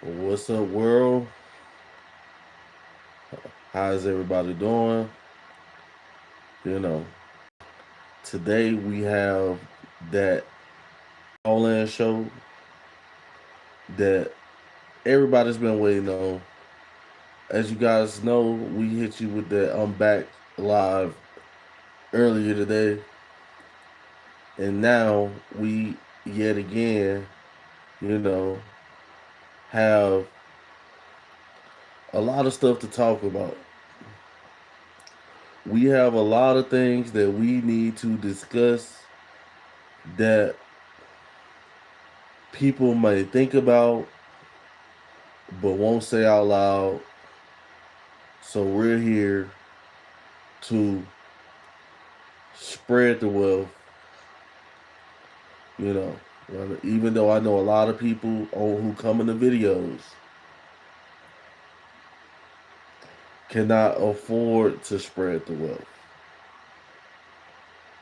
What's up, world? How's everybody doing? You know, today we have that call-in show that everybody's been waiting on. As you guys know, we hit you with that I'm back live earlier today, and now we yet again, you know, have a lot of stuff to talk about. We have a lot of things that we need to discuss that people may think about but won't say out loud. So we're here to spread the wealth, you know. Even though I know a lot of people who come in the videos cannot afford to spread the wealth,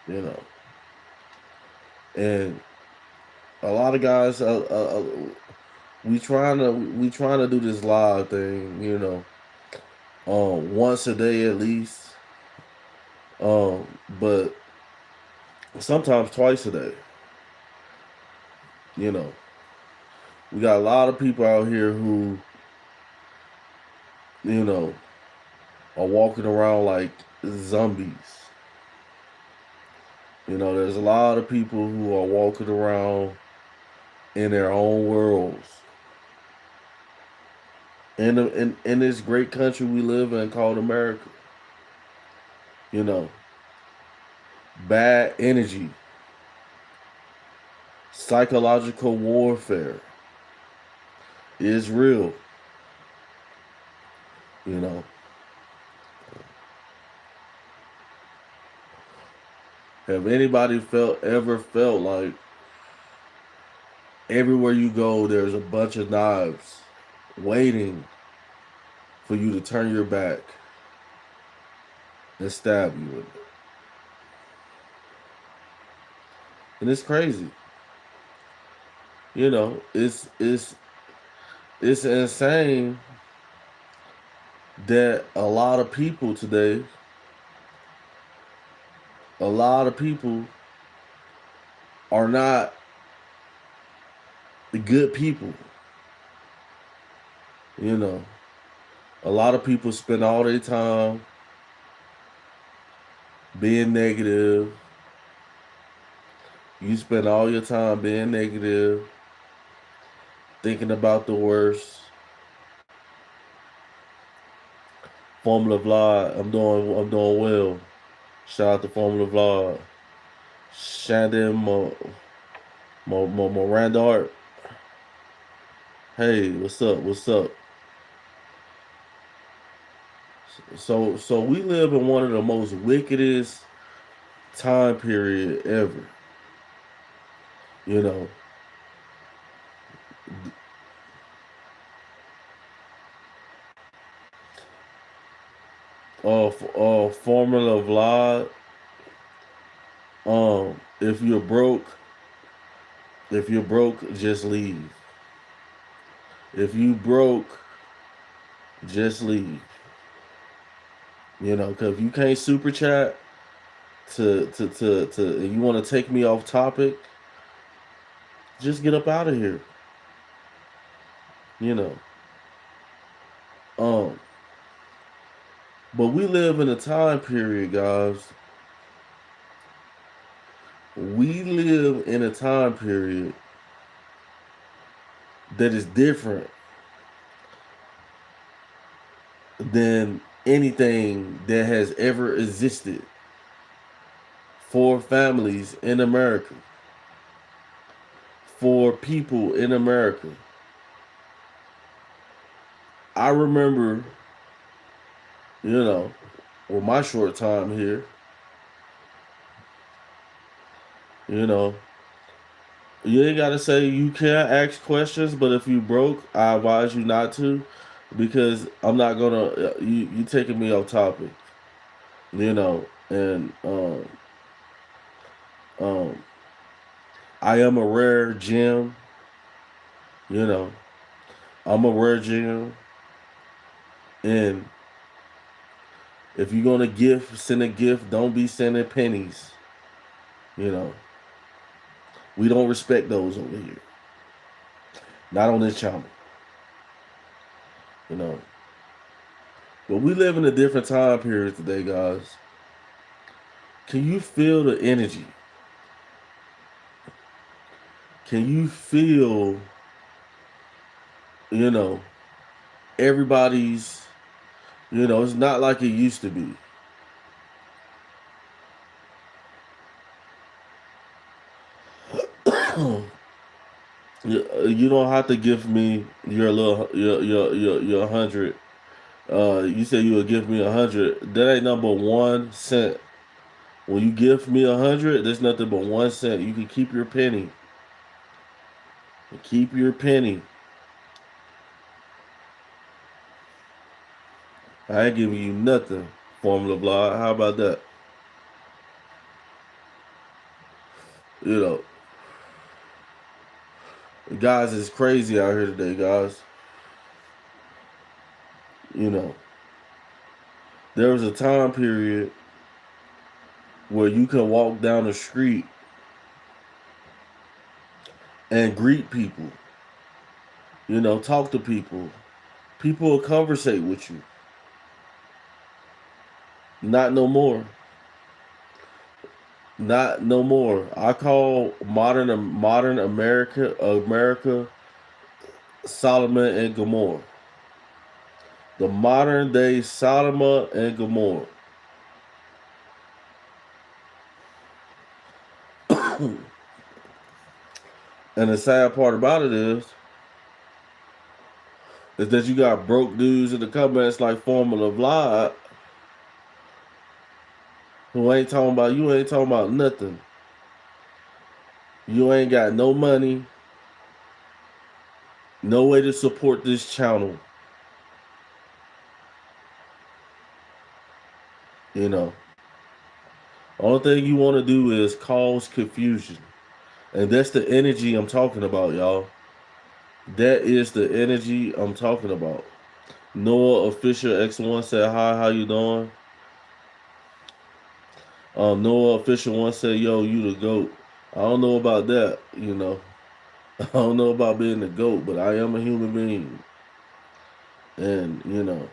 you know. And a lot of guys, we trying to do this live thing, once a day at least, but sometimes twice a day, you know. We got a lot of people out here who, you know, are walking around like zombies. There's a lot of people who are walking around in their own worlds. In this great country we live in called America, you know, bad energy, psychological warfare is real, you know. Have anybody ever felt like everywhere you go there's a bunch of knives waiting for you to turn your back and stab you with it? And it's crazy. It's insane that a lot of people are not good people. You know, a lot of people spend all their time being negative. You spend all your time being negative, thinking about the worst. Formula Vlad, I'm doing well. Shout out to Formula Vlad. Shandon Miranda Art. Hey, what's up? What's up? So we live in one of the most wickedest time period ever. You know, Formula Vlad. If you're broke, just leave. If you broke, just leave. Cause if you can't super chat and you want to take me off topic, just get up out of here. You know. Um, but we live in a time period, guys. We live in a time period that is different than anything that has ever existed for families in America, for people in America. I remember, with my short time here, you know, you ain't gotta say you can't ask questions, but if you broke, I advise you not to, because I'm not gonna you taking me off topic, and um I am a rare gem, you know. I'm a rare gem, and if you're gonna gift, send a gift. Don't be sending pennies. You know, we don't respect those over here. Not on this channel. You know, but we live in a different time period today, guys. Can you feel the energy? Can you feel, you know, everybody's, it's not like it used to be. You don't have to give me your 100. You say you would give me 100. That ain't number 1 cent. When you give me 100, there's nothing but 1 cent. You can keep your penny. Keep your penny. I ain't giving you nothing. Formula Blog. How about that? You know, guys, it's crazy out here today, guys. You know, there was a time period where you can walk down the street and greet people. Talk to people. People will conversate with you. Not no more. Not no more. I call modern America Solomon and Gomorrah. The modern day Solomon and Gomorrah. And the sad part about it is that you got broke dudes in the comments like Formula Vlad who ain't talking about, you ain't talking about nothing. You ain't got no money, no way to support this channel. Only thing you want to do is cause confusion. And that's the energy I'm talking about, y'all. That is the energy I'm talking about. Noah Official X1 said, hi, how you doing? Noah Official 1 said, yo, you the GOAT. I don't know about that, I don't know about being the GOAT, but I am a human being. And,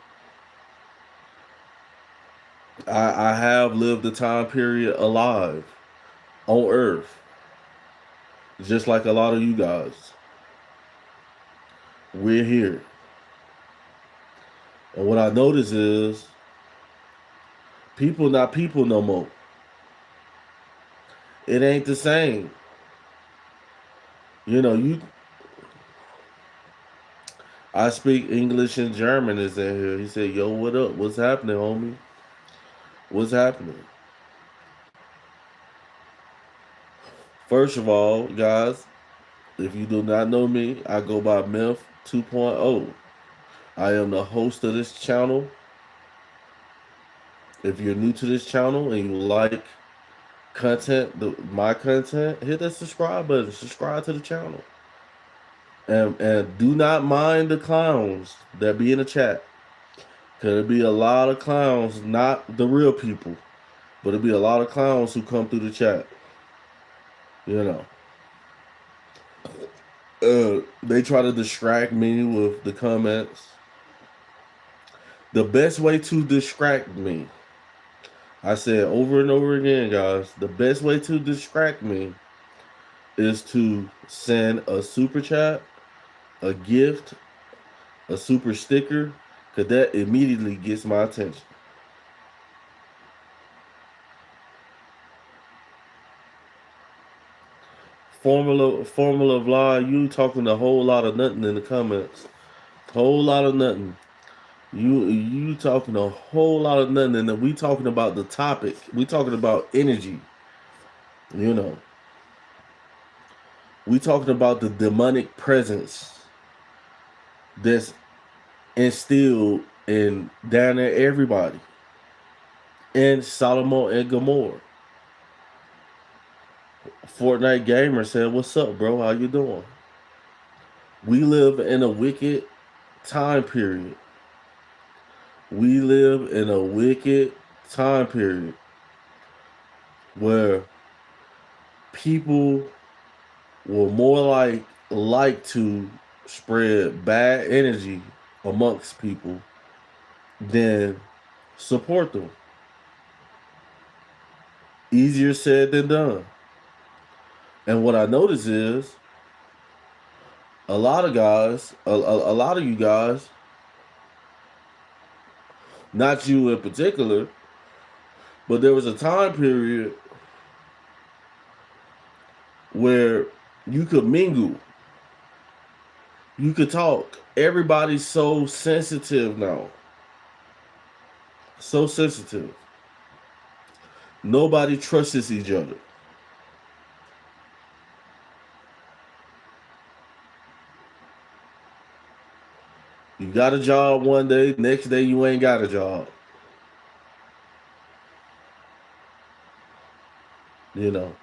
I have lived the time period alive on Earth, just like a lot of you guys. We're here. And what I notice is people not people no more. It ain't the same. I speak English and German is in here. He said, yo, what up? What's happening, homie? What's happening? First of all, guys, if you do not know me, I go by Myth 2.0. I am the host of this channel. If you're new to this channel and you like my content, hit that subscribe button. Subscribe to the channel. And do not mind the clowns that be in the chat. Cause there be a lot of clowns, not the real people, but it'll be a lot of clowns who come through the chat. They try to distract me with the comments. The best way to distract me, I said over and over again, guys, the best way to distract me is to send a super chat, a gift, a super sticker, because that immediately gets my attention. Formula Vlog, you talking a whole lot of nothing in the comments. Whole lot of nothing. You talking a whole lot of nothing, and we talking about the topic. We talking about energy. We talking about the demonic presence that's instilled in down there everybody. And Solomon and Gomorrah. Fortnite Gamer said, what's up, bro? How you doing? We live in a wicked time period. We live in a wicked time period where people will more like to spread bad energy amongst people than support them. Easier said than done. And what I notice is a lot of guys, a lot of you guys, not you in particular, but there was a time period where you could mingle, you could talk. Everybody's so sensitive now. So sensitive. Nobody trusts each other. You got a job one day, next day you ain't got a job. You know,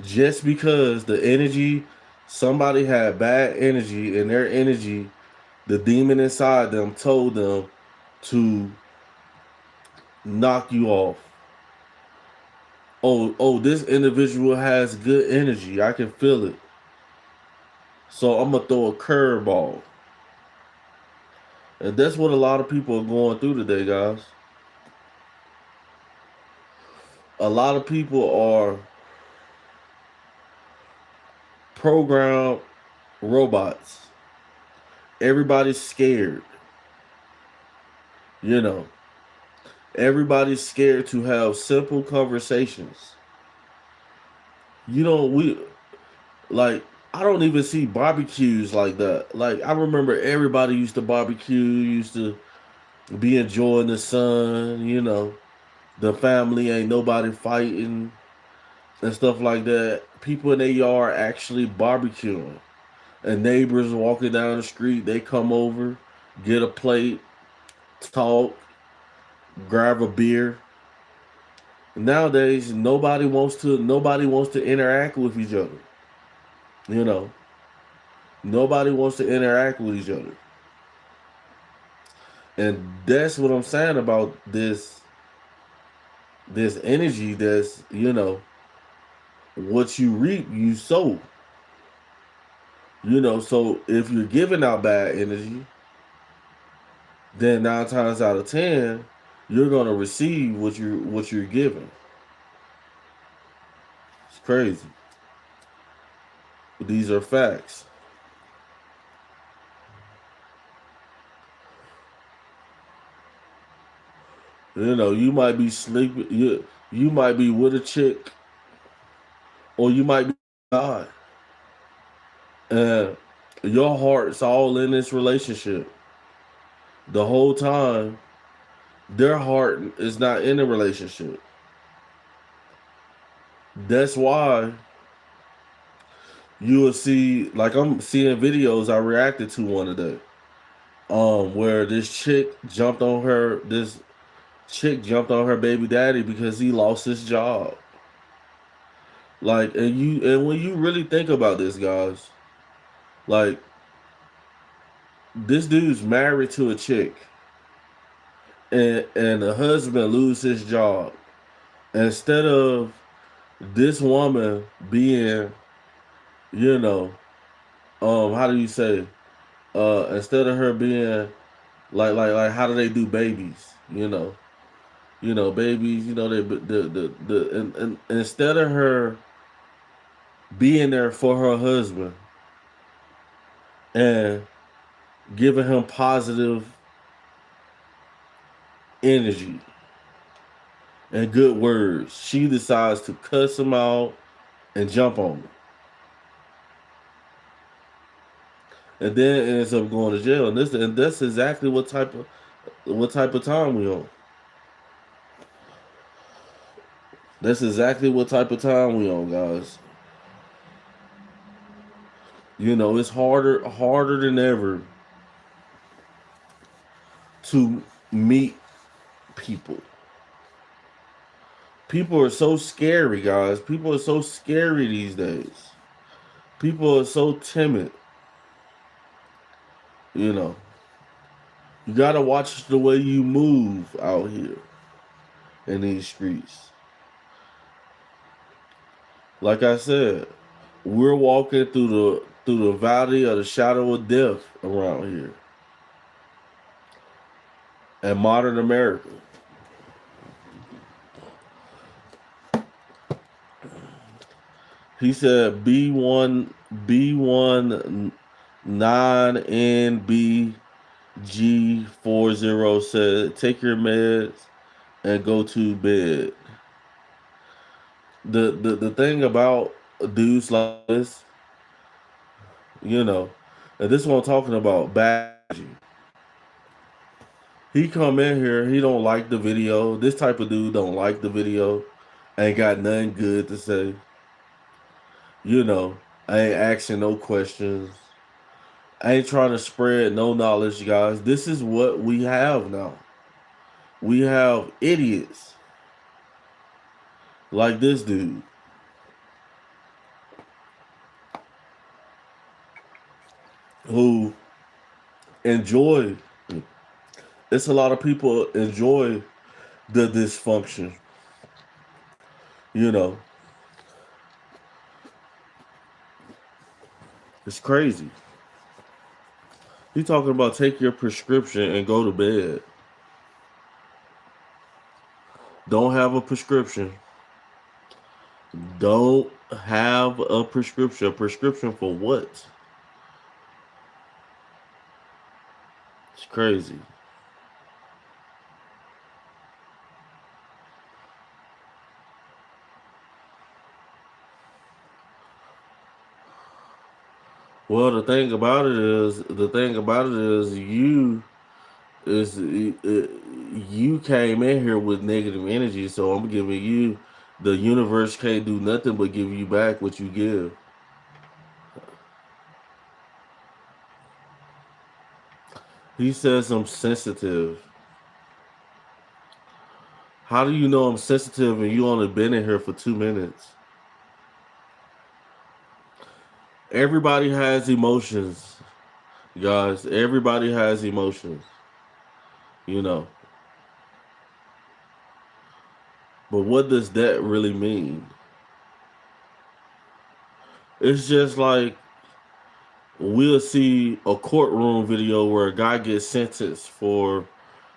just because the energy, somebody had bad energy, and their energy, the demon inside them told them to knock you off. Oh, this individual has good energy. I can feel it. So I'm gonna throw a curveball. And that's what a lot of people are going through today, guys. A lot of people are programmed robots. Everybody's scared. You know, everybody's scared to have simple conversations. We like, I don't even see barbecues like that. Like, I remember everybody used to barbecue, used to be enjoying the sun, the family ain't nobody fighting and stuff like that. People in their yard actually barbecuing. And neighbors walking down the street, they come over, get a plate, talk, grab a beer. Nowadays, nobody wants to interact with each other. You know, nobody wants to interact with each other. And that's what I'm saying about this energy. That's, what you reap, you sow. So if you're giving out bad energy, then 9 times out of 10, you're gonna receive what you're giving. It's crazy. But these are facts. You might be sleeping. You might be with a chick, or you might be God, and your heart's all in this relationship. The whole time, their heart is not in a relationship. That's why you will see, like, I'm seeing videos. I reacted to one today, where this chick jumped on her baby daddy because he lost his job. Like, and when you really think about this, guys, like, this dude's married to a chick, and the husband lose his job. Instead of this woman being, you know, how do you say, instead of her being like how do they do babies, babies, they and instead of her being there for her husband and giving him positive energy and good words, she decides to cuss him out and jump on him, and then ends up going to jail. And that's exactly what type of time we on. That's exactly what type of time we on, guys. It's harder than ever to meet people. People are so scary, guys. People are so scary these days. People are so timid, you know. You gotta watch the way you move out here in these streets. Like I said, we're walking through the valley of the shadow of death around here in modern America. He said B19NBG40 said take your meds and go to bed. The thing about dudes like this, you know, and this is what I'm talking about, bad energy. He come in here, he don't like the video. This type of dude don't like the video. Ain't got nothing good to say. You know, I ain't asking no questions. I ain't trying to spread no knowledge, guys. This is what we have now. We have idiots like this dude who enjoy. It's a lot of people enjoy the dysfunction. You know, it's crazy. He talking about take your prescription and go to bed. Don't have a prescription. Don't have a prescription. A prescription for what? It's crazy. Well, the thing about it is, you came in here with negative energy, so I'm giving you. The universe can't do nothing but give you back what you give. He says I'm sensitive. How do you know I'm sensitive and you only been in here for 2 minutes? Everybody has emotions, guys. Everybody has emotions, you know. But what does that really mean? It's just like we'll see a courtroom video where a guy gets sentenced for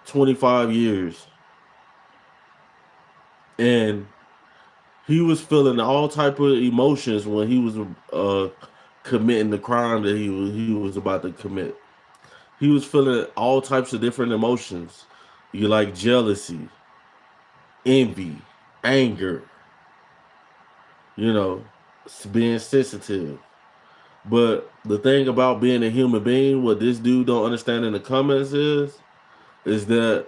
25 years and he was feeling all type of emotions when he was committing the crime that he was about to commit. He was feeling all types of different emotions. You like jealousy, envy, anger, you know, being sensitive. But the thing about being a human being, what this dude don't understand in the comments is that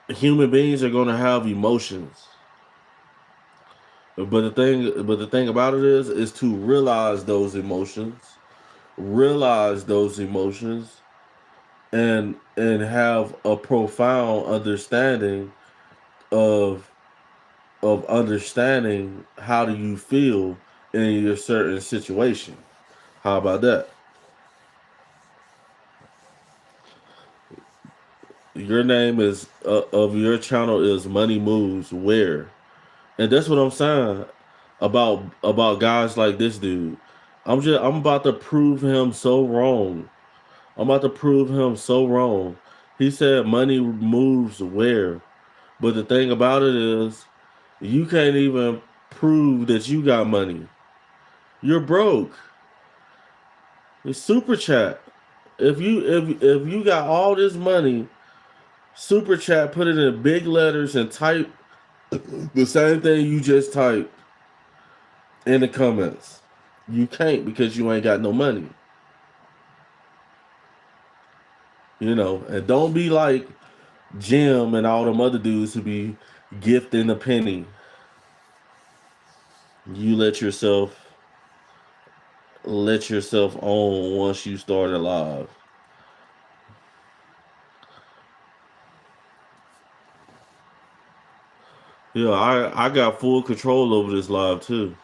human beings are gonna have emotions. But the thing about it is to realize those emotions, and have a profound understanding of understanding how do you feel in your certain situation. How about that? Your name is of your channel is Money Moves Where, and that's what I'm saying about guys like this dude. I'm about to prove him so wrong. I'm about to prove him so wrong. He said money moves where, but the thing about it is you can't even prove that you got money. You're broke. It's super chat. If you got all this money, super chat, put it in big letters and type the same thing you just typed in the comments. You can't because you ain't got no money. You know, and don't be like Jim and all them other dudes who be gifting a penny. You let yourself own once you start alive. Yeah, I got full control over this live too.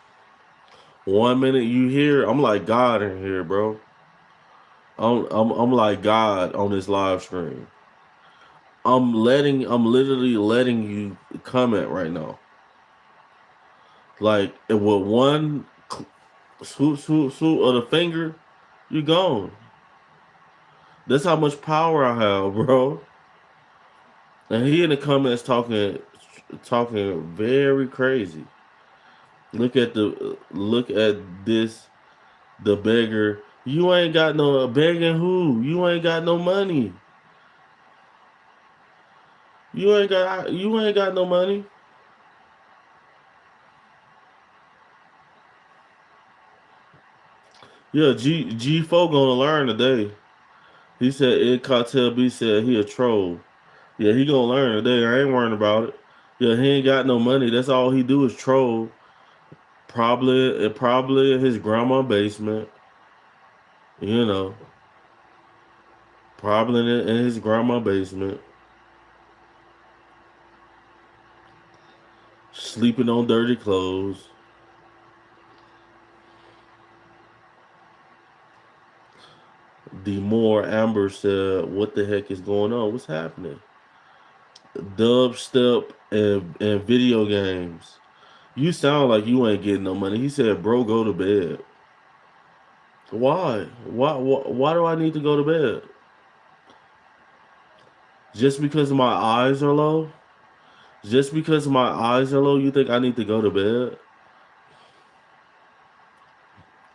1 minute you here, I'm like God in here, bro. I'm like God on this live stream. I'm literally letting you comment right now. Like with one swoop of the finger, you gone. That's how much power I have, bro. And he in the comments talking very crazy. Look at this the beggar. You ain't got no begging who? You ain't got no money. You ain't got no money. Yeah, G4 gonna learn today. He said Ed Cartel B said he a troll. Yeah, he gonna learn today. I ain't worrying about it. Yeah, he ain't got no money. That's all he do is troll. Probably in his grandma basement. You know, probably in his grandma basement, sleeping on dirty clothes. The more Amber said, "What the heck is going on? What's happening?" Dubstep and video games. You sound like you ain't getting no money. He said, "Bro, go to bed." Why? Why do I need to go to bed? Just because my eyes are low? Just because my eyes are low, you think I need to go to bed?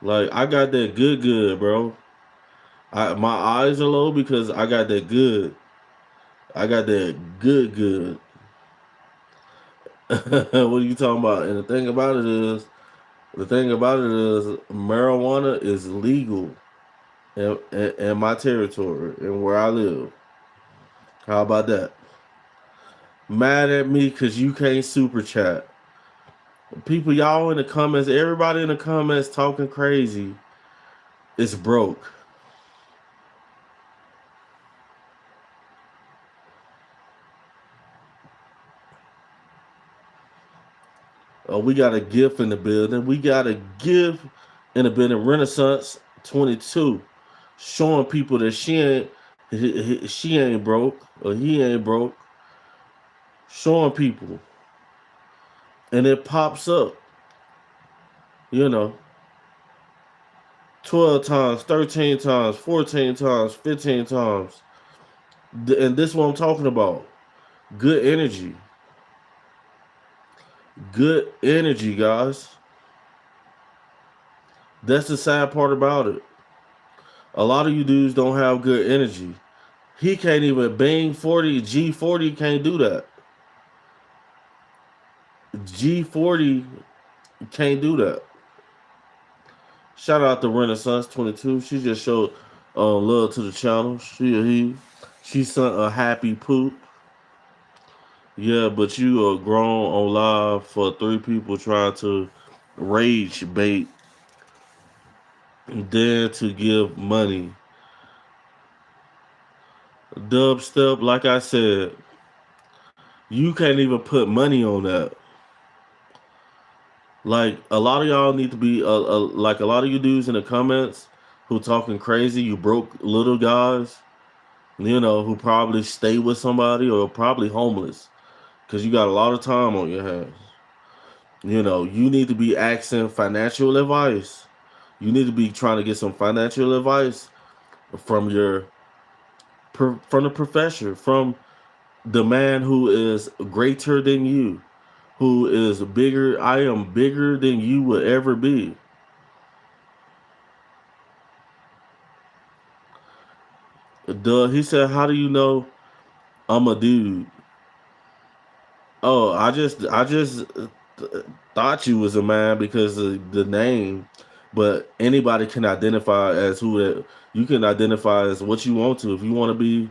Like I got that good, bro. My eyes are low because I got that good. I got that good. What are you talking about? And the thing about it is, marijuana is legal in my territory and where I live. How about that? Mad at me because you can't super chat. People, y'all in the comments, everybody in the comments talking crazy. It's broke. We got a gift in the building. We got a gift in the building. Renaissance 22, showing people that she ain't broke or he ain't broke. Showing people, and it pops up. You know, 12 times, 13 times, 14 times, 15 times. And this is what I'm talking about. Good energy. Good energy, guys. That's the sad part about it. A lot of you dudes don't have good energy. He can't even bang 40, G40 can't do that. G40 can't do that. Shout out to Renaissance 22. She just showed love to the channel. She sent a happy poop. Yeah, but you are grown on live for three people trying to rage bait, then to give money. Dubstep, like I said, you can't even put money on that. Like a lot of y'all need to be like a lot of you dudes in the comments who talking crazy. You broke little guys, you know, who probably stay with somebody or probably homeless because you got a lot of time on your hands. You know, you need to be asking financial advice. You need to be trying to get some financial advice from from the professor, from the man who is greater than you, who is bigger. I am bigger than you will ever be. Duh, he said, "How do you know I'm a dude?" Oh, I just thought you was a man because of the name, but anybody can identify as who that you can identify as what you want to. If you want to be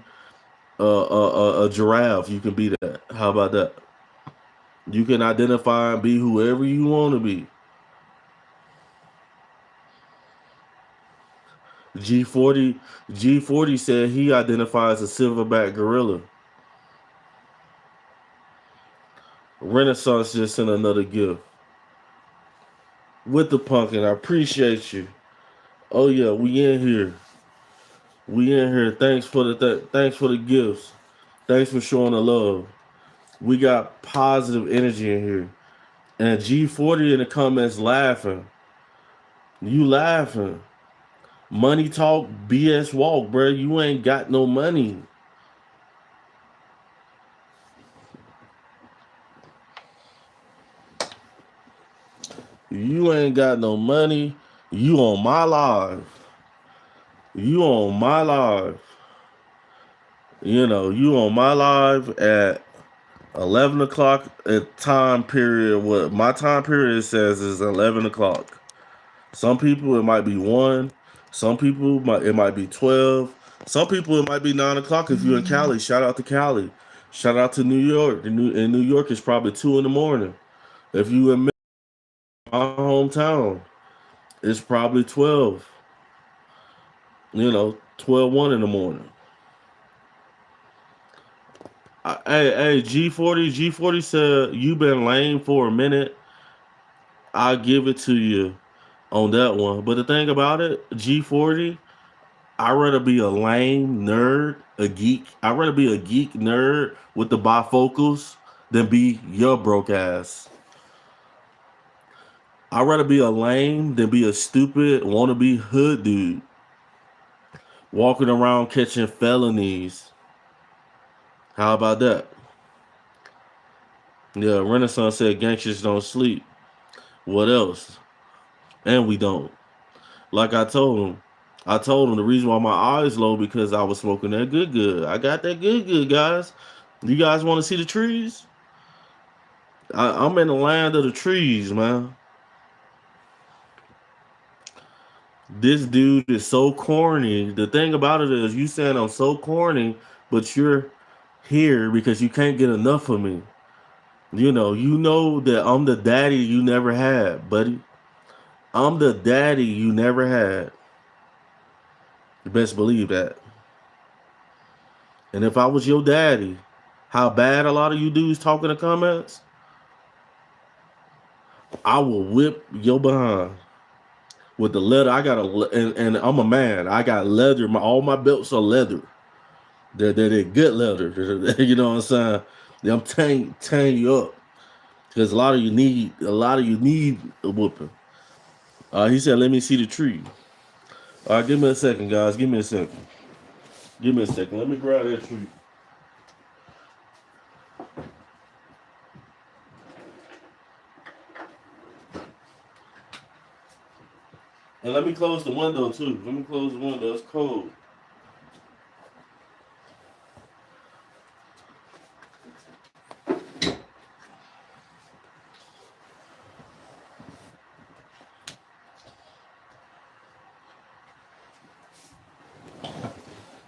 a giraffe, you can be that. How about that? You can identify and be whoever you want to be. G40 G40 said he identifies as a silverback gorilla. Renaissance just sent another gift with the pumpkin. I appreciate you. Oh yeah, we in here. We in here. Thanks for the gifts. Thanks for showing the love. We got positive energy in here. And G40 in the comments laughing. You laughing. Money talk, BS walk, bro. You ain't got no money. You ain't got no money. You on my live. You on my live. You on my live at 11 o'clock at time period. What my time period says is 11 o'clock. Some people it might be 1. Some people it might be 12. Some people it might be 9 o'clock if you're in Cali. Shout out to Cali. Shout out to New York. In New York, it's probably 2 in the morning. If you in my hometown, it's probably 12. 12:01 in the morning. Hey, G40 said, you been lame for a minute. I'll give it to you on that one. But the thing about it, G40, I'd rather be a lame nerd, a geek. I'd rather be a geek nerd with the bifocals than be your broke ass. I'd rather be a lame than be a stupid, wannabe hood dude walking around catching felonies. How about that? Yeah, Renaissance said gangsters don't sleep. What else? And we don't. Like I told him the reason why my eyes low because I was smoking that good. I got that good, guys. You guys want to see the trees? I'm in the land of the trees, man. This dude is so corny. The thing about it is, you saying I'm so corny, but you're here because you can't get enough of me. You know that I'm the daddy you never had, buddy. I'm the daddy you never had. You best believe that. And if I was your daddy, how bad a lot of you dudes talk in the comments, I will whip your behind with the leather. I got and I'm a man. I got leather. All my belts are leather. They're good leather. You know what I'm saying? I'm tearing you up because a lot of you need a whooping. He said, "Let me see the tree." All right, give me a second, guys. Give me a second. Let me grab that tree. And let me close the window too. Let me close the window. It's cold.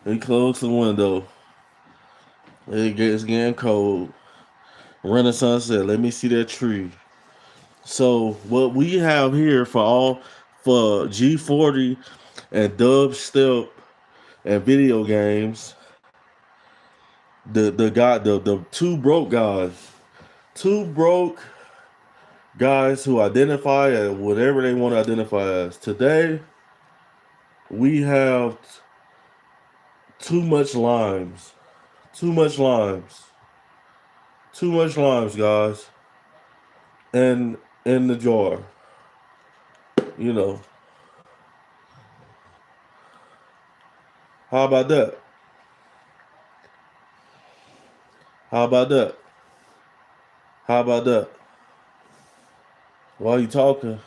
Let me close the window. It's getting cold. Renaissance said, "Let me see that tree." So what we have here for G40 and dubstep and video games, the two broke guys who identify as whatever they want to identify as. Today we have too much limes, too much limes, too much limes, guys, and in the jar. You know, how about that? How about that? How about that? Why are you talking?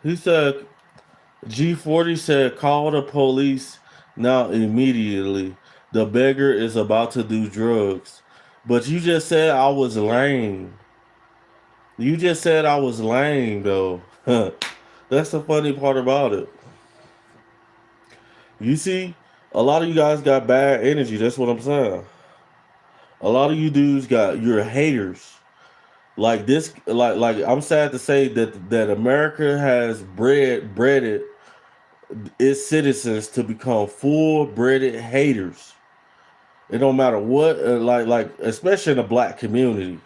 He said, G40 said, call the police now immediately. The beggar is about to do drugs. But you just said I was lame. You just said I was lame, though. That's the funny part about it. You see, a lot of you guys got bad energy. That's what I'm saying. A lot of you dudes you're haters. Like this, like I'm sad to say that America has breaded its citizens to become full-breeded haters. It don't matter what, like especially in the black community.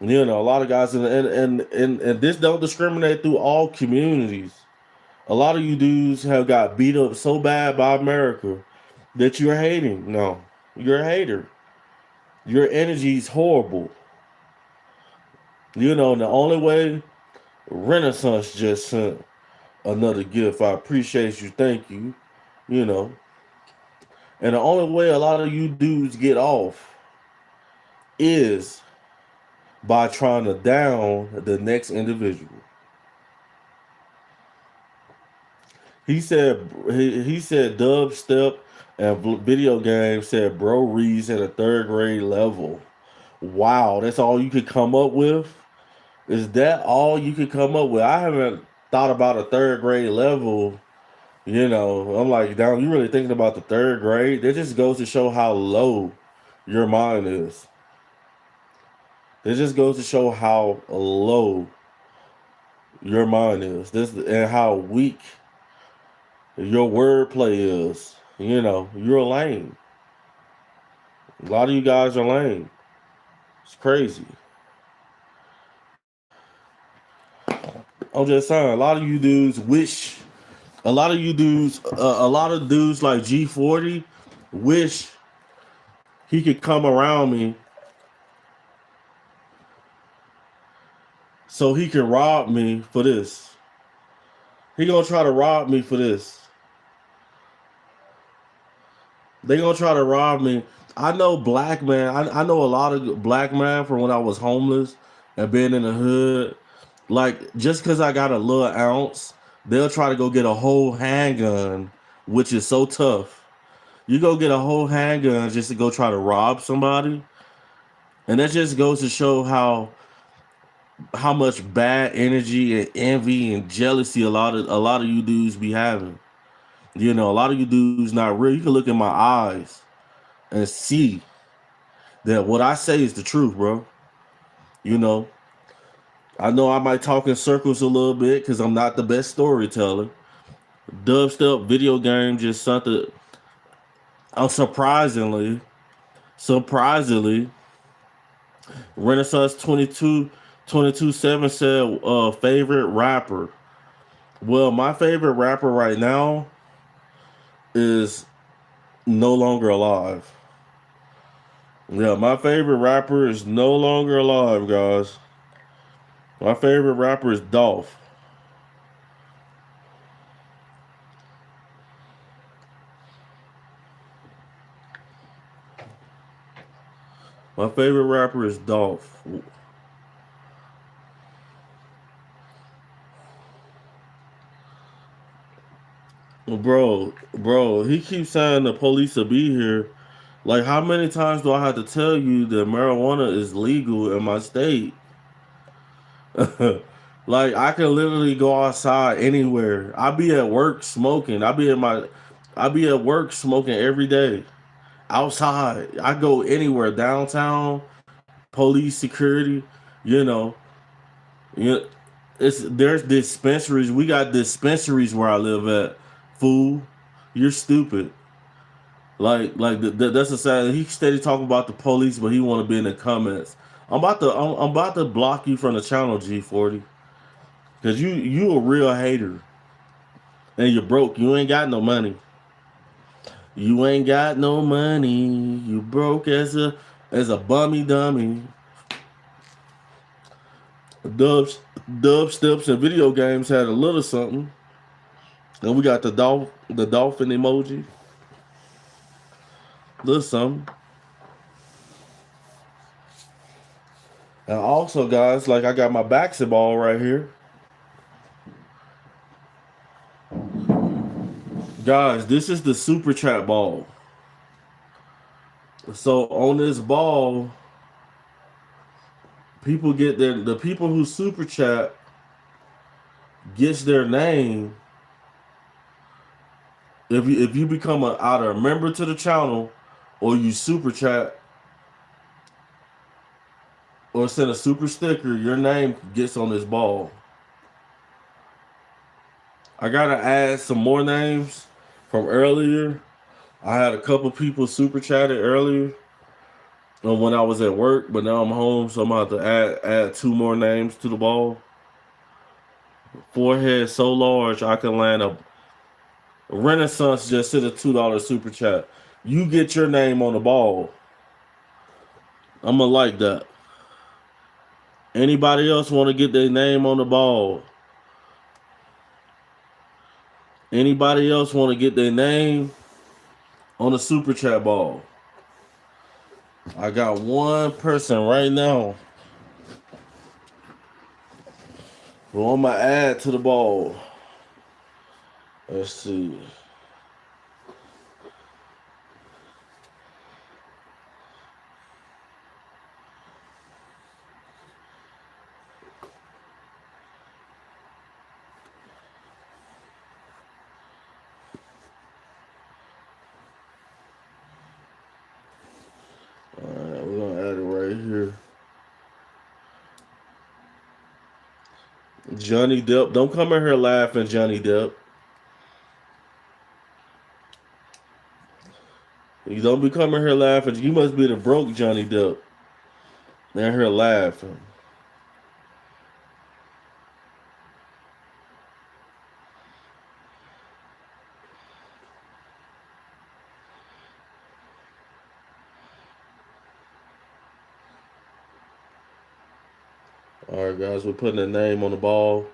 A lot of guys, and this don't discriminate through all communities. A lot of you dudes have got beat up so bad by America that you're hating. No, you're a hater. Your energy's horrible. You know, the only way Renaissance just sent another gift. I appreciate you. Thank you. You know, and the only way a lot of you dudes get off is by trying to down the next individual. He said dubstep and video games said bro reads at a third grade level. Wow, that's all you could come up with? Is that all you could come up with? I haven't thought about a third grade level. You know, I'm like, down. You really thinking about the third grade? That just goes to show how low your mind is. It just goes to show how low your mind is. This and how weak your wordplay is. You know, you're lame. A lot of you guys are lame. It's crazy. I'm just saying, a lot of you dudes wish. A lot of dudes like G40 wish he could come around me so he can rob me for this. He gonna try to rob me for this. They gonna try to rob me. I know black man. I know a lot of black man from when I was homeless and being in the hood. Like just because I got a little ounce, they'll try to go get a whole handgun, which is so tough. You go get a whole handgun just to go try to rob somebody, and that just goes to show how much bad energy and envy and jealousy a lot of you dudes be having. You know, a lot of you dudes not real. You can look in my eyes and see that what I say is the truth, bro. You know I might talk in circles a little bit because I'm not the best storyteller. Dubstep video game just something. I'm surprisingly, Renaissance 22 7 said favorite rapper. Well, my favorite rapper right now is no longer alive. Yeah, my favorite rapper is no longer alive, guys. My favorite rapper is Dolph. My favorite rapper is Dolph. Bro, he keeps saying the police will be here. Like, how many times do I have to tell you that marijuana is legal in my state? Like, I can literally go outside anywhere. I be at work smoking. I be at work smoking every day. Outside. I go anywhere. Downtown, police, security, you know. You there's dispensaries. We got dispensaries where I live at. Fool. You're stupid. That's a sad. He steady talking about the police, but he want to be in the comments. I'm about to block you from the channel, G40, because you a real hater and you're broke. You ain't got no money. You ain't got no money. You broke as a bummy dummy. Dubs, Dubsteps and video games had a little something. And we got the dolphin emoji. Little something. And also, guys, like I got my basketball right here. Guys, this is the super chat ball. So on this ball, people get the people who super chat gets their name. If you become either a member to the channel or you super chat or send a super sticker, your name gets on this ball. I gotta add some more names from earlier. I had a couple people super chatted earlier when I was at work, but now I'm home, so I'm about to add two more names to the ball. Forehead so large I can land a Renaissance just hit a $2 super chat. You get your name on the ball. I'ma like that. Anybody else want to get their name on the ball? Anybody else want to get their name on the super chat ball? I got one person right now who I'm gonna add to the ball. Let's see. Alright, we're gonna add it right here. Johnny Depp. Don't come in here laughing, Johnny Depp. You don't be coming here laughing. You must be the broke Johnny Depp. In here laughing. Alright, guys, we're putting a name on the ball.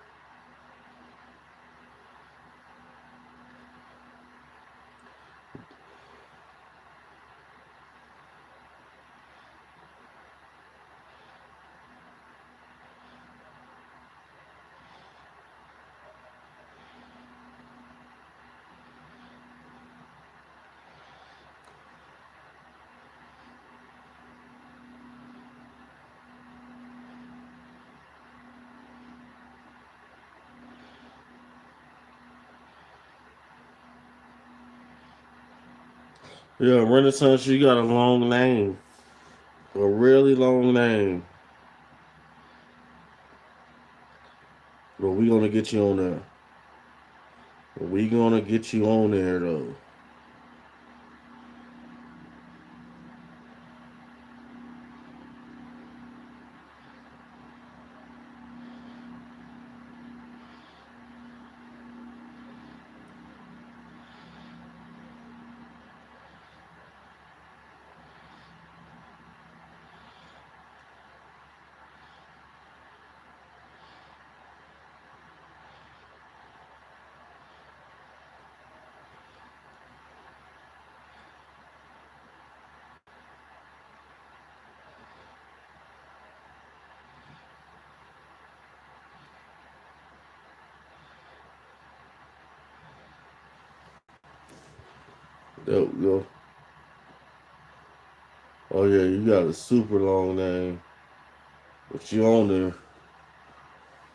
Yeah, Renaissance, you got a long name. A really long name. But we gonna get you on there. We gonna get you on there though. There we go. Oh yeah, you got a super long name. But you on there.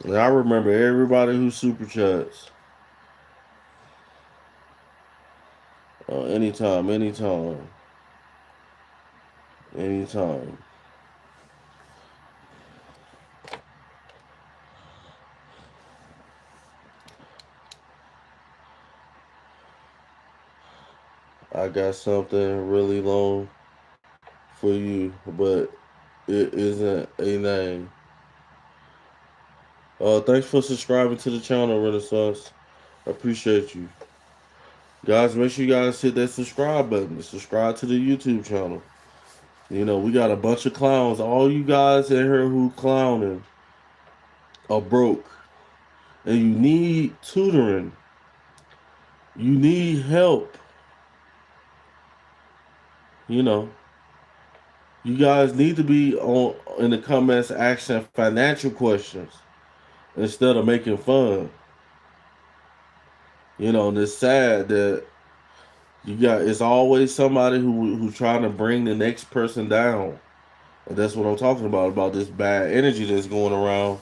And I remember everybody who super chats. Anytime, anytime. Anytime. I got something really long for you, but it isn't a name. Thanks for subscribing to the channel, Renaissance. I appreciate you. Guys, make sure you guys hit that subscribe button. Subscribe to the YouTube channel. You know, we got a bunch of clowns. All you guys in here who clowning are broke. And you need tutoring. You need help. You know. You guys need to be on in the comments asking financial questions instead of making fun. You know, and it's sad that it's always somebody who's trying to bring the next person down. And that's what I'm talking about this bad energy that's going around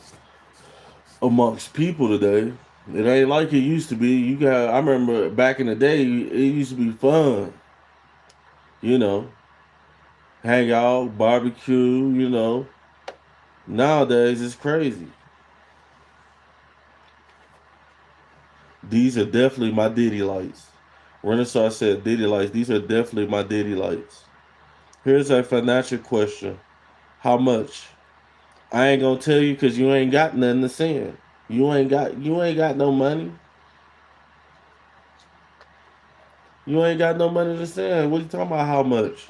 amongst people today. It ain't like it used to be. I remember back in the day, it used to be fun. You know, hang out, barbecue, you know. Nowadays, it's crazy. These are definitely my Diddy lights. Renaissance said Diddy lights. These are definitely my Diddy lights. Here's a financial question. How much? I ain't gonna tell you because you ain't got nothing to send. You ain't got no money. You ain't got no money to send. What you talking about? How much?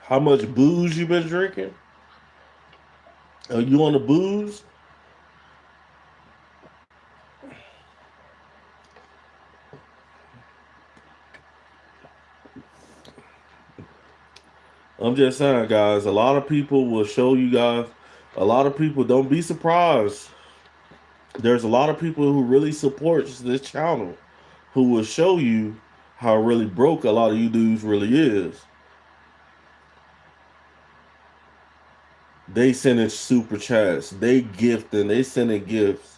How much booze you been drinking? Are you on the booze? I'm just saying, guys. A lot of people will show you guys. A lot of people don't be surprised. There's a lot of people who really supports this channel, who will show you how really broke a lot of you dudes really is. They sending super chats. They gifting. They sending gifts.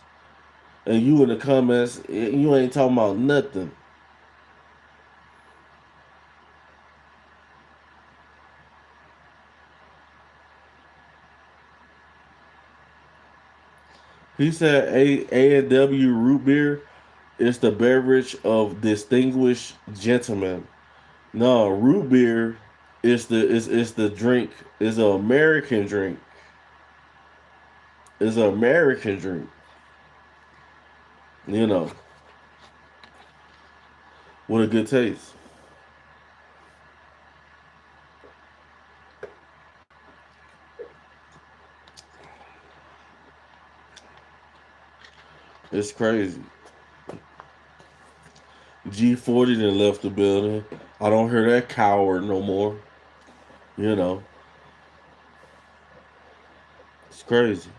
And you in the comments, you ain't talking about nothing. He said A&W root beer is the beverage of distinguished gentlemen. No, root beer is the drink. Is an American drink. Is an American drink. You know, with a good taste. It's crazy. G40 then left the building. I don't hear that coward no more. You know, it's crazy.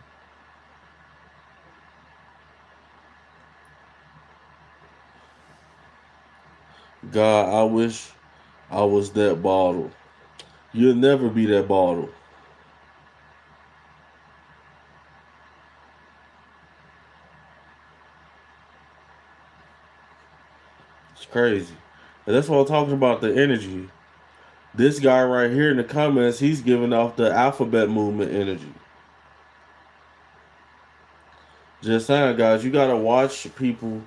God, I wish I was that bottle. You'll never be that bottle. It's crazy. And that's what I'm talking about, the energy. This guy right here in the comments, he's giving off the alphabet movement energy. Just saying, guys, you gotta watch people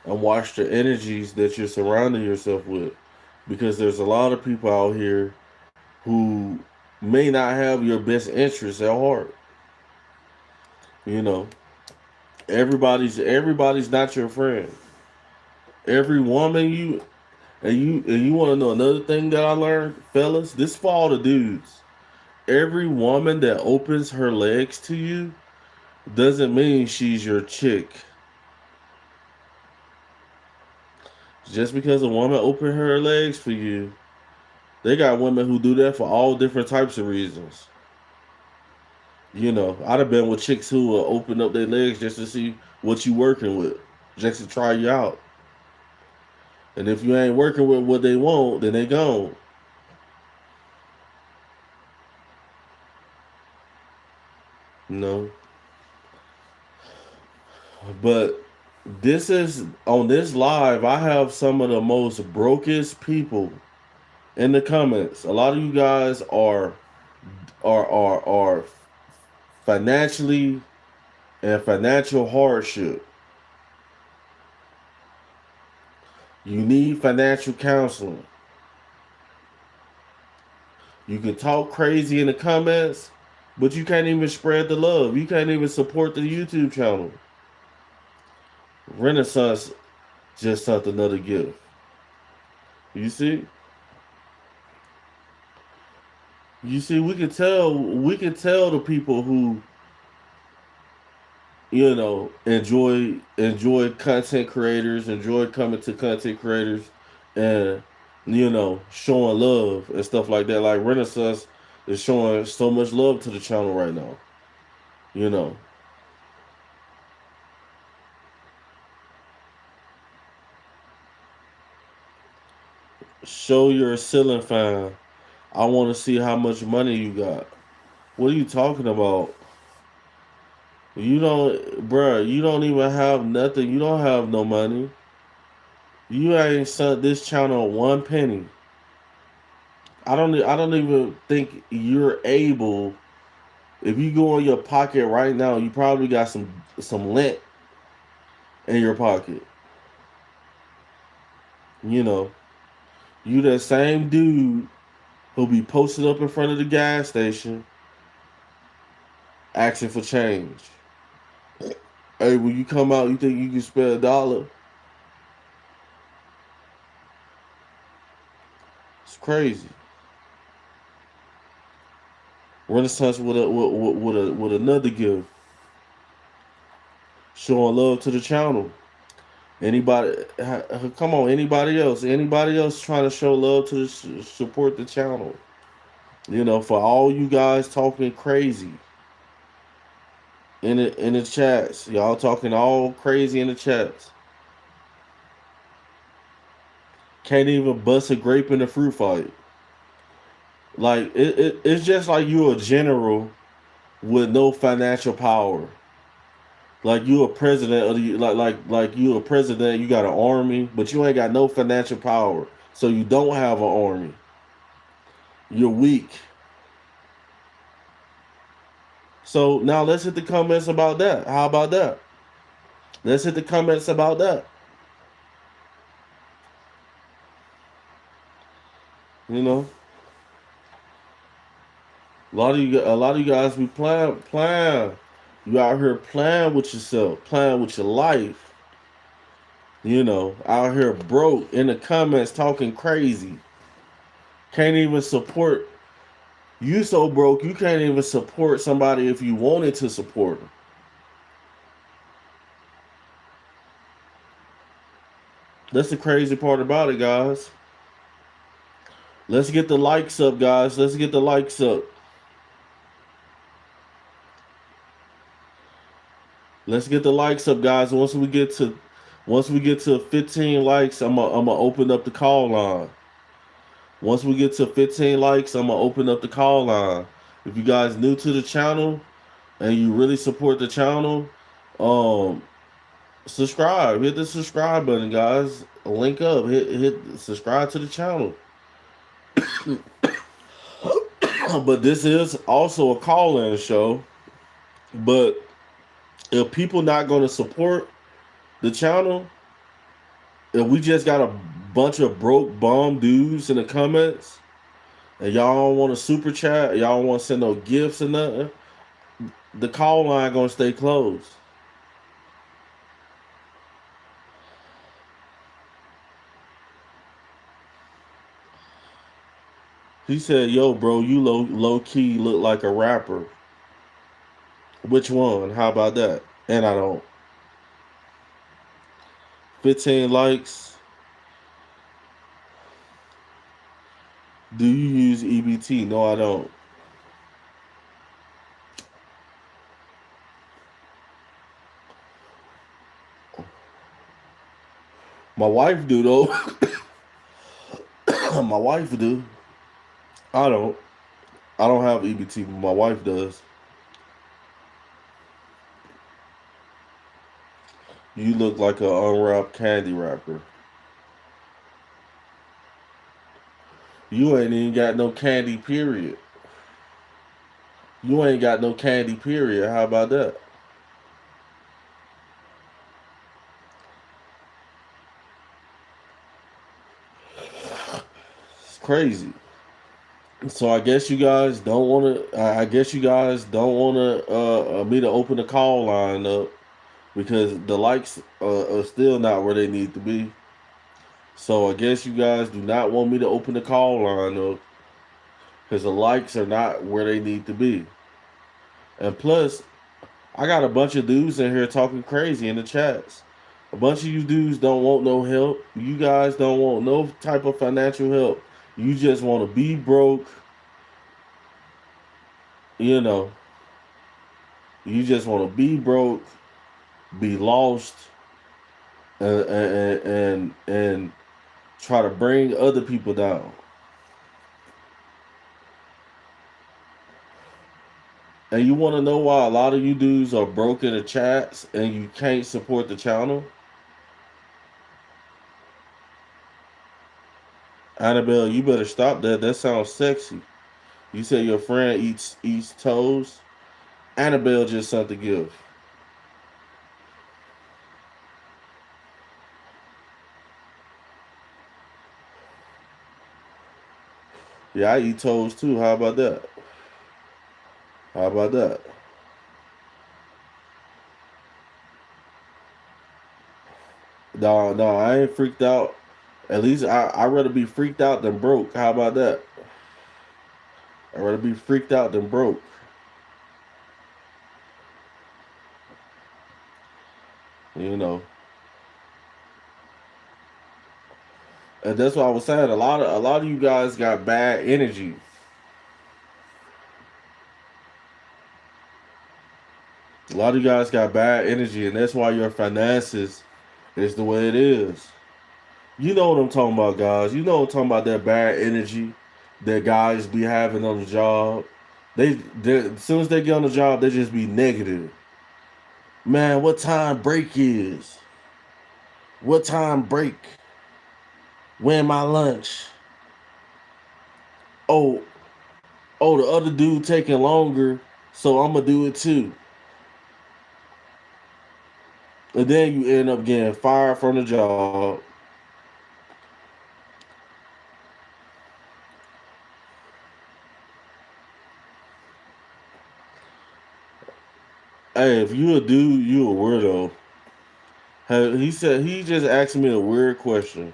and watch the energies that you're surrounding yourself with. Because there's a lot of people out here who may not have your best interests at heart. You know, everybody's not your friend. Every woman you want to know another thing that I learned, fellas. This for all the dudes. Every woman that opens her legs to you doesn't mean she's your chick. Just because a woman open her legs for you, they got women who do that for all different types of reasons. You know, I'd have been with chicks who will open up their legs just to see what you working with, just to try you out. And if you ain't working with what they want, then they gone. You know. But this is on this live, I have some of the most brokest people in the comments. A lot of you guys are financially and financial hardship. You need financial counseling. You can talk crazy in the comments, but you can't even spread the love. You can't even support the YouTube channel. Renaissance just sent another gift. You see? You see, we can tell the people who, enjoy content creators, enjoy coming to content creators and showing love and stuff like that. Like Renaissance is showing so much love to the channel right now. You know. Show your ceiling fan. I want to see how much money you got. What are you talking about? You don't, bruh, you don't even have nothing. You don't have no money. You ain't sent this channel one penny. I don't even think you're able. If you go in your pocket right now, you probably got some lint in your pocket. You know, you that same dude who'll be posted up in front of the gas station asking for change. Hey, when you come out, you think you can spend $1? It's crazy. Renaissance with another gift, showing love to the channel. Anybody, come on, anybody else? Anybody else trying to show love to support the channel? You know, for all you guys talking crazy in the chats, y'all talking all crazy in the chats. Can't even bust a grape in a fruit fight. Like it's just like you a general with no financial power. Like you a president of the like you a president. You got an army, but you ain't got no financial power. So you don't have an army. You're weak. So now let's hit the comments about that. How about that? Let's hit the comments about that. You know, a lot of you guys be playing. You out here playing with yourself, playing with your life. You know, out here broke in the comments talking crazy. Can't even support. You so broke you can't even support somebody if you wanted to support them. That's the crazy part about it, guys. Let's get the likes up, guys. Let's get the likes up. Let's get the likes up, guys. Once we get to 15 likes, I'm gonna open up the call line. Once we get to 15 likes, I'm gonna open up the call line. If you guys new to the channel and you really support the channel, um, subscribe. Hit the subscribe button, guys. Link up. Hit subscribe to the channel. But this is also a call-in show. But if people not gonna support the channel, if we just got a bunch of broke bum dudes in the comments and y'all don't want to super chat, y'all don't want to send no gifts or nothing, the call line gonna stay closed. He said, "Yo, bro, you low key look like a rapper." Which one? How about that? And I don't. 15 likes. Do you use EBT? No, I don't. My wife do though. My wife do. I don't. I don't have EBT, but my wife does. You look like an unwrapped candy wrapper. You ain't even got no candy, period. You ain't got no candy, period. How about that? It's crazy. So I guess you guys don't want to. I guess you guys don't want to me to open the call line up because the likes are still not where they need to be. So I guess you guys do not want me to open the call line up because the likes are not where they need to be. And plus, I got a bunch of dudes in here talking crazy in the chats. A bunch of you dudes don't want no help. You guys don't want no type of financial help. You just want to be broke. You know, you just want to be broke, be lost, and try to bring other people down. And you want to know why a lot of you dudes are broke in the chats and you can't support the channel? Annabelle, you better stop that. That sounds sexy. You say your friend eats toes. Annabelle just sent the gift. Yeah, I eat toast too. How about that? How about that? No, no, I ain't freaked out. At least I rather be freaked out than broke. How about that? I'd rather be freaked out than broke. You know. And that's what I was saying. A lot of you guys got bad energy. A lot of you guys got bad energy, and that's why your finances is the way it is. You know what I'm talking about, guys. You know what I'm talking about, that bad energy that guys be having on the job. As soon as they get on the job, they just be negative. Man, what time break is? What time break? When my lunch? Oh, oh, the other dude taking longer, so I'm gonna do it too. And then you end up getting fired from the job. Hey, if you a dude, you a weirdo. Hey, he said he just asked me a weird question.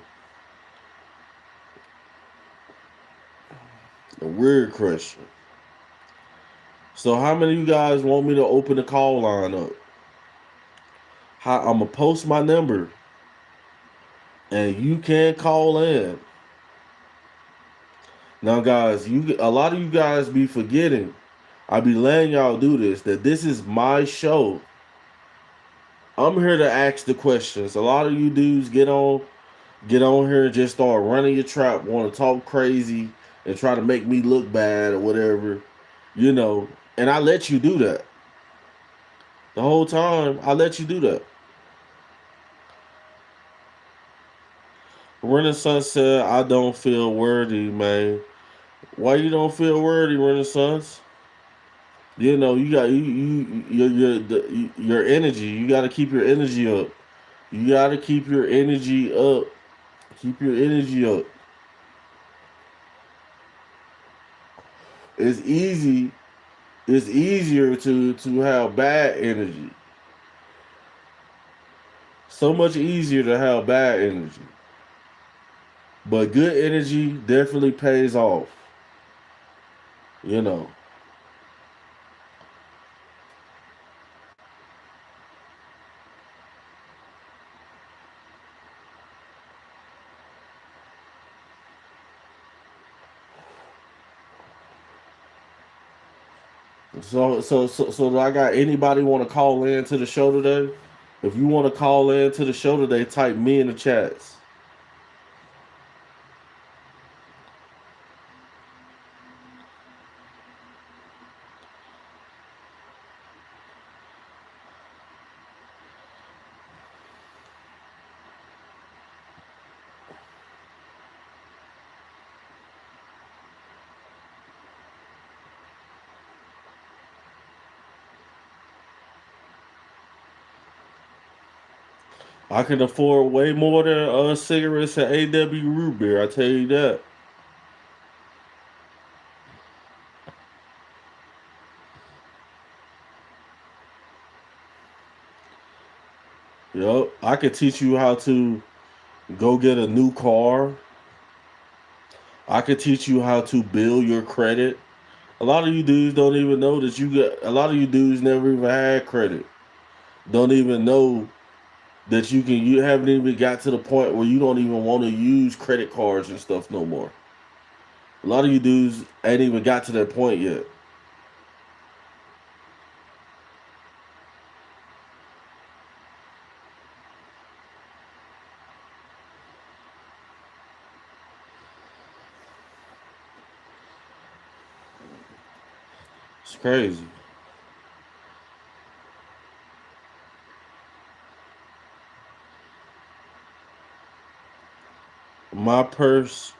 A weird question. So how many of you guys want me to open the call line up? I'm gonna post my number, and you can call in. Now, guys, a lot of you guys be forgetting. I be letting y'all do this. That this is my show. I'm here to ask the questions. A lot of you dudes get on here and just start running your trap, want to talk crazy and try to make me look bad or whatever, you know. And I let you do that the whole time. I let you do that. Renaissance said, "I don't feel worthy, man." Why you don't feel worthy, Renaissance? You know, you got your energy. You got to keep your energy up. You got to keep your energy up. Keep your energy up. It's easy. It's easier to have bad energy. So much easier to have bad energy. But good energy definitely pays off. You know. So do I got anybody want to call in to the show today? If you want to call in to the show today, type me in the chats. I can afford way more than cigarettes and AW root beer. I tell you that. Yup. I could teach you how to go get a new car. I could teach you how to build your credit. A lot of you dudes don't even know that you got. A lot of you dudes never even had credit. Don't even know that you can. You haven't even got to the point where you don't even want to use credit cards and stuff no more. A lot of you dudes ain't even got to that point yet. It's crazy. My purse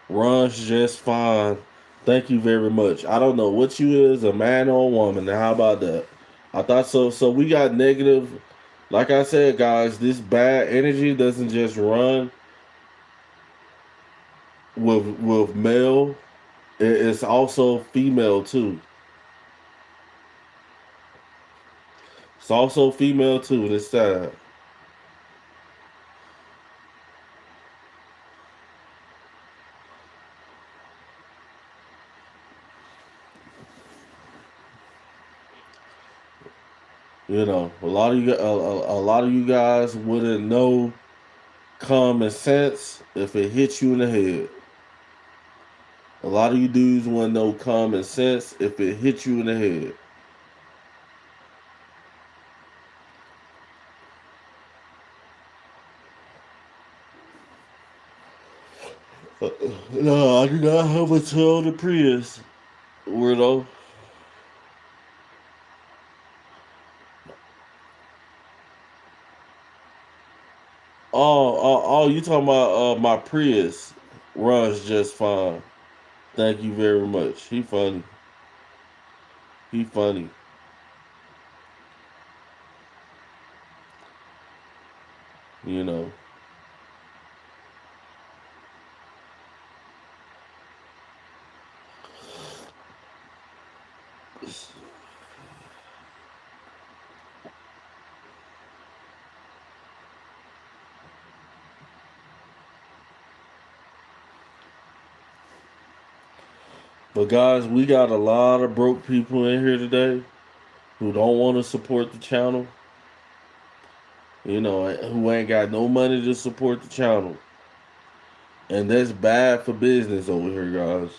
runs just fine. Thank you very much. I don't know what you is, a man or a woman. Now, how about that? I thought so. So we got negative. Like I said, guys, this bad energy doesn't just run with male. It's also female too. It's also female too. This time, a lot of a lot of you guys wouldn't know common sense if it hit you in the head. A lot of you dudes wouldn't know common sense if it hit you in the head. No, I do not have a Toyota Prius, weirdo. Oh, you talking about my Prius runs just fine. Thank you very much. He funny. He funny. You know. But guys, we got a lot of broke people in here today who don't want to support the channel. Who ain't got no money to support the channel. And that's bad for business over here, guys.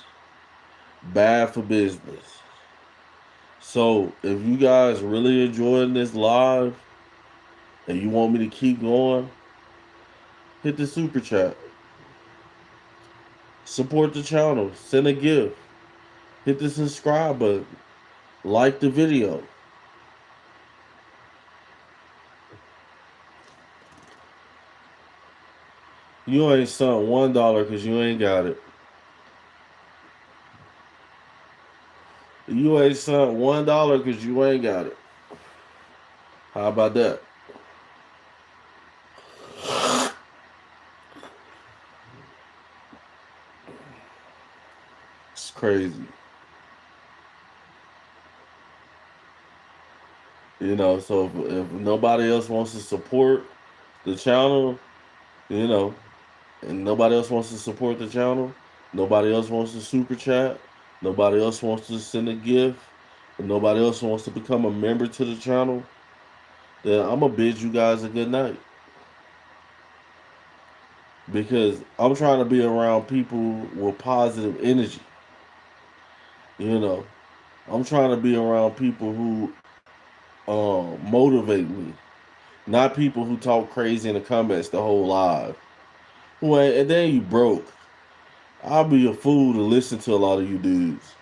Bad for business. So if you guys really enjoying this live and you want me to keep going, hit the super chat. Support the channel. Send a gift. Hit the subscribe button. Like the video. You ain't sent $1 because you ain't got it. You ain't sent $1 because you ain't got it. How about that? It's crazy. So if nobody else wants to support the channel, you know, and nobody else wants to support the channel, nobody else wants to super chat, nobody else wants to send a gift, and nobody else wants to become a member to the channel, then I'm gonna bid you guys a good night. Because I'm trying to be around people with positive energy. You know, I'm trying to be around people who motivate me, not people who talk crazy in the comments the whole live. Well, and then you broke. I'll be a fool to listen to a lot of you dudes.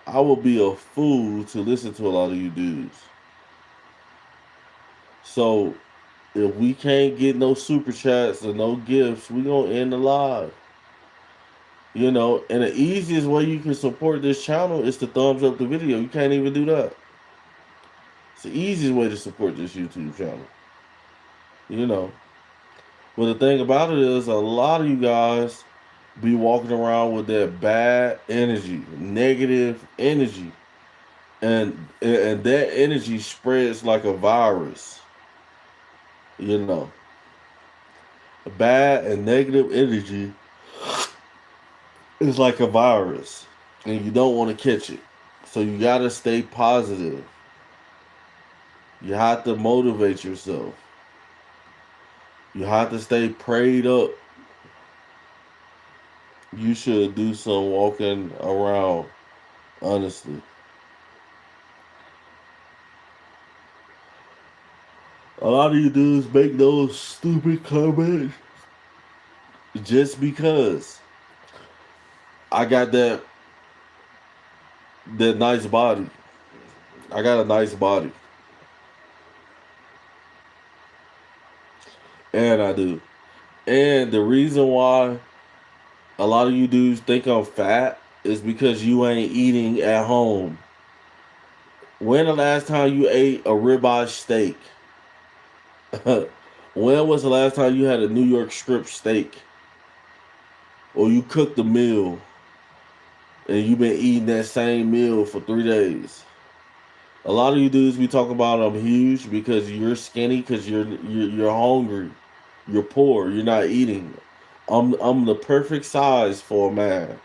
I will be a fool to listen to a lot of you dudes. So if we can't get no super chats or no gifts, we gonna end the live. And the easiest way you can support this channel is to thumbs up the video. You can't even do that. It's the easiest way to support this YouTube channel. You know. But the thing about it is a lot of you guys be walking around with that bad energy, negative energy. And that energy spreads like a virus. You know. Bad and negative energy is like a virus. And you don't want to catch it. So you gotta stay positive. You have to motivate yourself. You have to stay prayed up. You should do some walking around, honestly. A lot of you dudes make those stupid comments just because I got that nice body. I got a nice body. And I do. And the reason why a lot of you dudes think I'm fat is because you ain't eating at home. When the last time you ate a ribeye steak? When was the last time you had a New York strip steak? Or you cooked a meal? and you've been eating that same meal for 3 days. A lot of you dudes we talk about I'm huge because you're skinny because you're hungry, you're poor, you're not eating. I'm the perfect size for a man.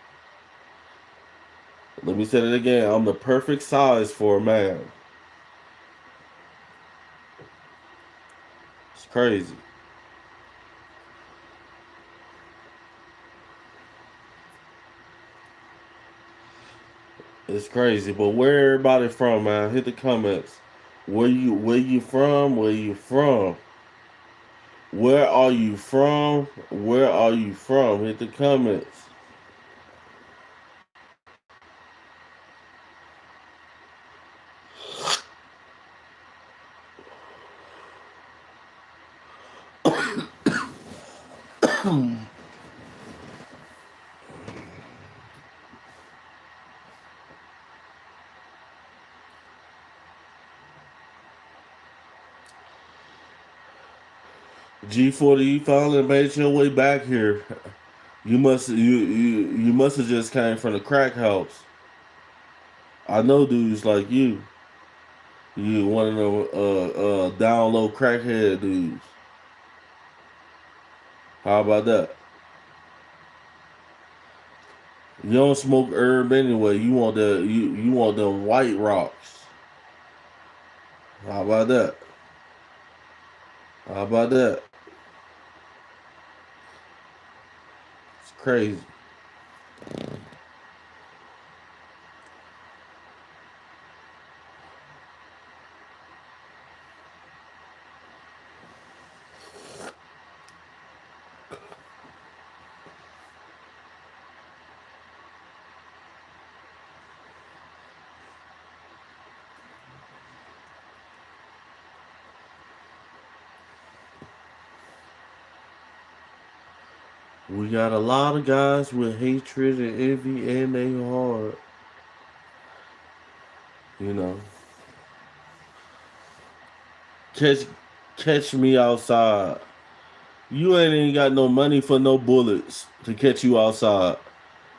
Let me say it again. I'm the perfect size for a man. It's crazy. It's crazy. But where everybody from, man? Hit the comments. Where you from? Where you from? Where are you from? Where are you from? Hit the comments. G40, you finally made your way back here. You must have just came from the crack house. I know dudes like you. You one of them down low crackhead dudes. How about that? You don't smoke herb anyway. You want them white rocks. How about that? How about that? It's crazy. We got a lot of guys with hatred and envy in their heart. You know, catch catch me outside. You ain't even got no money for no bullets to catch you outside.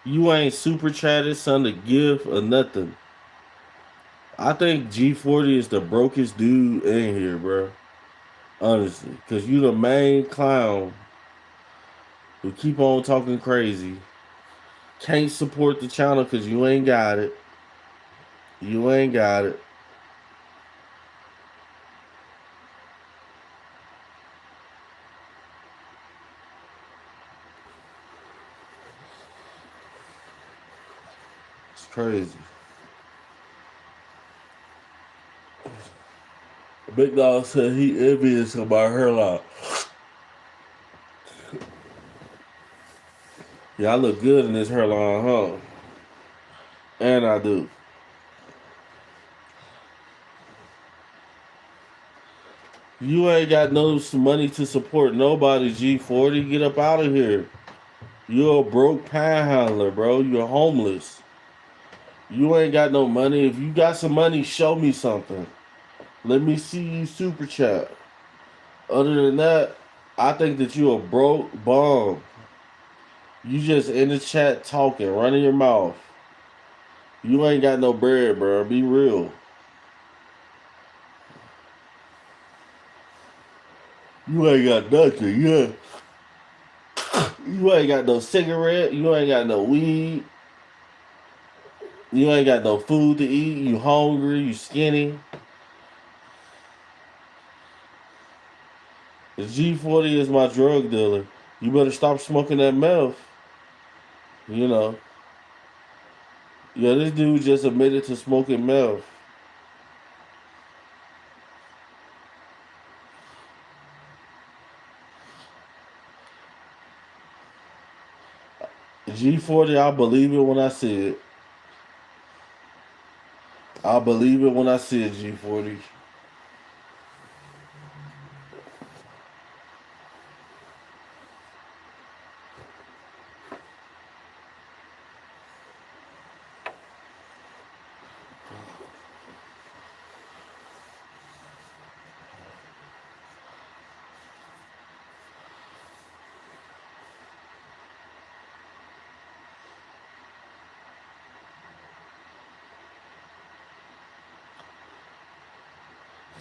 You ain't super chatted, son, a gift or nothing. I think G40 is the brokest dude in here, bro. Honestly, cause you the main clown who keep on talking crazy. Can't support the channel cause you ain't got it. You ain't got it. It's crazy. Big Dog said he envious of my hairline. Yeah, I look good in this hairline, huh? And I do. You ain't got no money to support nobody, G40. Get up out of here. You're a broke panhandler, bro. You're homeless. You ain't got no money. If you got some money, show me something. Let me see you super chat. Other than that, I think that you a broke bum. You just in the chat talking, running your mouth. You ain't got no bread, bro. Be real. You ain't got nothing, yeah. You ain't got no cigarette. You ain't got no weed. You ain't got no food to eat. You hungry. You skinny. The G40 is my drug dealer. You better stop smoking that meth. You know. Yeah, this dude just admitted to smoking meth. G40, I believe it when I see it. I believe it when I see it, G40.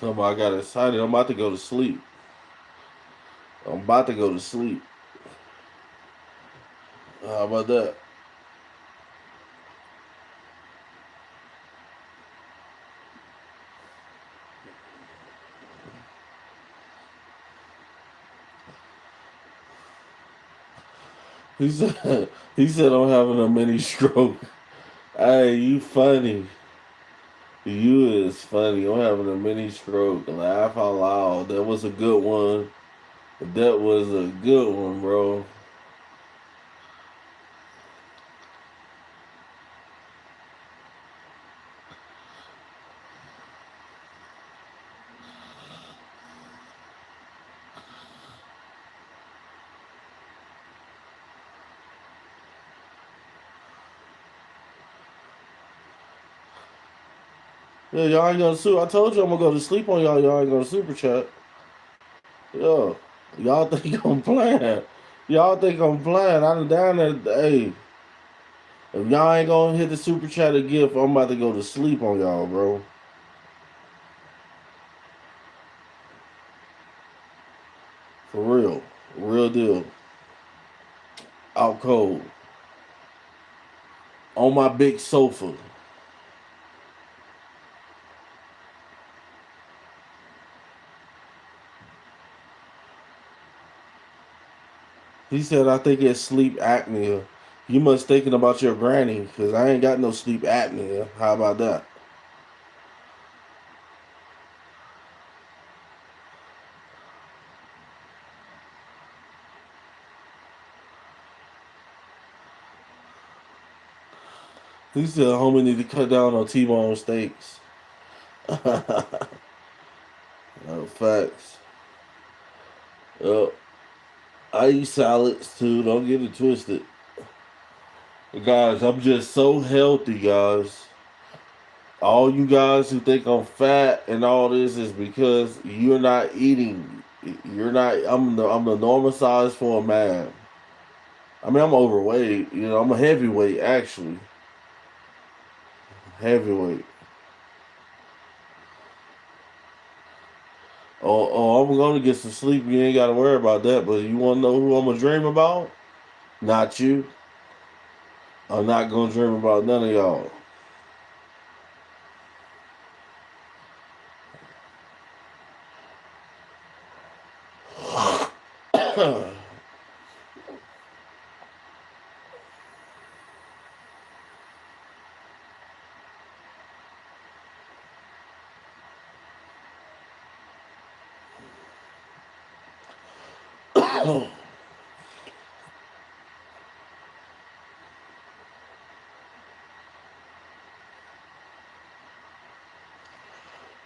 I got excited. I'm about to go to sleep. I'm about to go to sleep. How about that? He said I'm having a mini stroke. Hey, you funny. You is funny. I'm having a mini stroke. Laugh out loud. That was a good one. That was a good one, bro. Yeah, y'all ain't gonna super. I told you I'm gonna go to sleep on y'all. Y'all ain't gonna super chat. Yeah. Y'all think I'm playing. Y'all think I'm playing. I'm down there. Hey, if y'all ain't gonna hit the super chat or gift, I'm about to go to sleep on y'all, bro. For real. Real deal. Out cold. On my big sofa. He said, I think it's sleep apnea. You must thinking about your granny, because I ain't got no sleep apnea. How about that? He said, homie need to cut down on T-bone steaks. No, facts. I eat salads too. Don't get it twisted. Guys, I'm just so healthy, guys. All you guys who think I'm fat and all this is because you're not eating. You're not. I'm the normal size for a man. I mean, I'm overweight. I'm a heavyweight actually. Heavyweight. I'm gonna get some sleep. You ain't gotta worry about that. But you wanna know who I'm gonna dream about? Not you. I'm not gonna dream about none of y'all.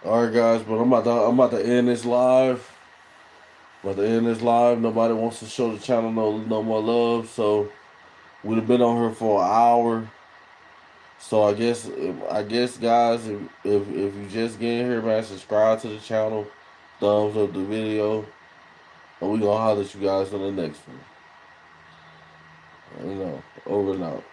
All right, guys, but I'm about to end this live. About to end this live. Nobody wants to show the channel no more love, so we'd have been on here for an hour. So I guess guys, if you just getting here, man, subscribe to the channel, thumbs up the video, and we gonna holler at you guys on the next one. Over and out.